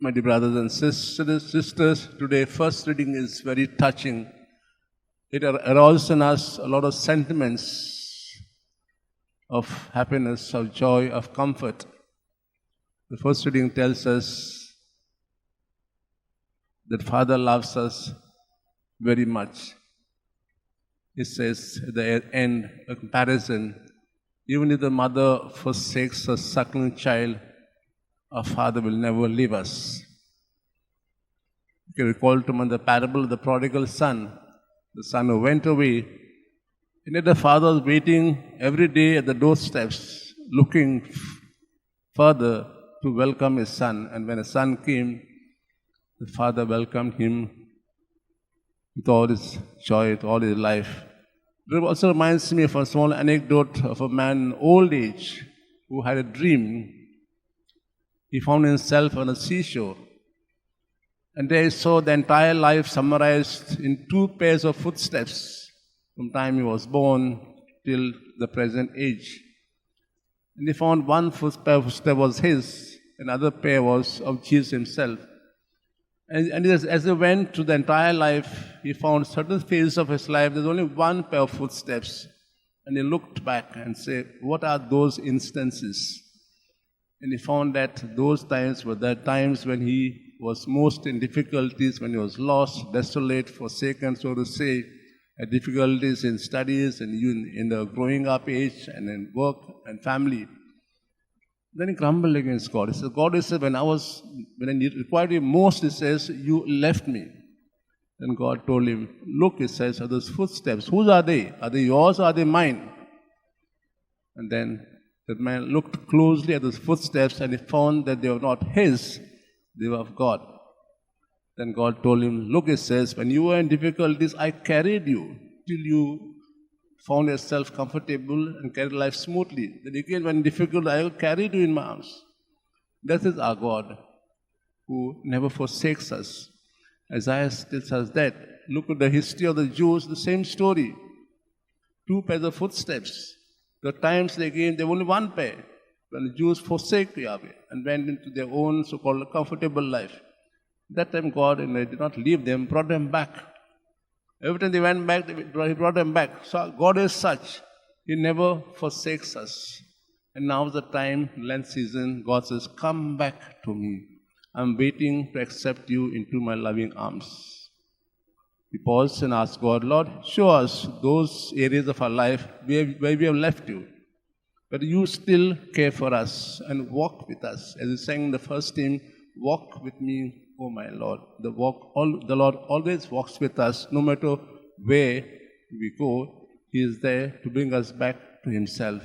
My dear brothers and sisters, today first reading is very touching. It arouses in us a lot of sentiments of happiness, of joy, of comfort. The first reading tells us that Father loves us very much. It says at the end, a comparison, even if the mother forsakes her suckling child, our Father will never leave us. You can recall to mind the parable of the prodigal son, the son who went away, and yet the father was waiting every day at the doorsteps, looking further to welcome his son. And when his son came, the father welcomed him with all his joy, with all his life. It also reminds me of a small anecdote of a man in old age who had a dream. He found himself on a seashore, and there he saw the entire life summarized in 2 pairs of footsteps from time he was born till the present age. And he found one footstep was his, another pair was of Jesus himself. And as he went through the entire life, he found certain phases of his life, there's only one pair of footsteps. And he looked back and said, what are those instances? And he found that those times were the times when he was most in difficulties, when he was lost, desolate, forsaken, so to say, had difficulties in studies and in the growing up age and in work and family. Then he grumbled against God. He said, God, he said, when I required you most, he says, you left me. Then God told him, look, he says, are those footsteps, whose are they? Are they yours or are they mine? And then that man looked closely at those footsteps and he found that they were not his, they were of God. Then God told him, look, he says, when you were in difficulties, I carried you till you found yourself comfortable and carried life smoothly. Then again, when difficult, I carried you in my arms. That is our God, who never forsakes us. Isaiah tells us that. Look at the history of the Jews, the same story. 2 pairs of footsteps. The times they came, there was only one pair. When the Jews forsake Yahweh and went into their own so-called comfortable life. That time God did not leave them, brought them back. Every time they went back, He brought them back. So God is such. He never forsakes us. And now is the time, Lent season, God says, come back to me. I'm waiting to accept you into my loving arms. We pause and ask God, Lord, show us those areas of our life where we have left you. But you still care for us and walk with us. As we sang in the first hymn, walk with me, O my Lord. The Lord always walks with us, no matter where we go. He is there to bring us back to Himself.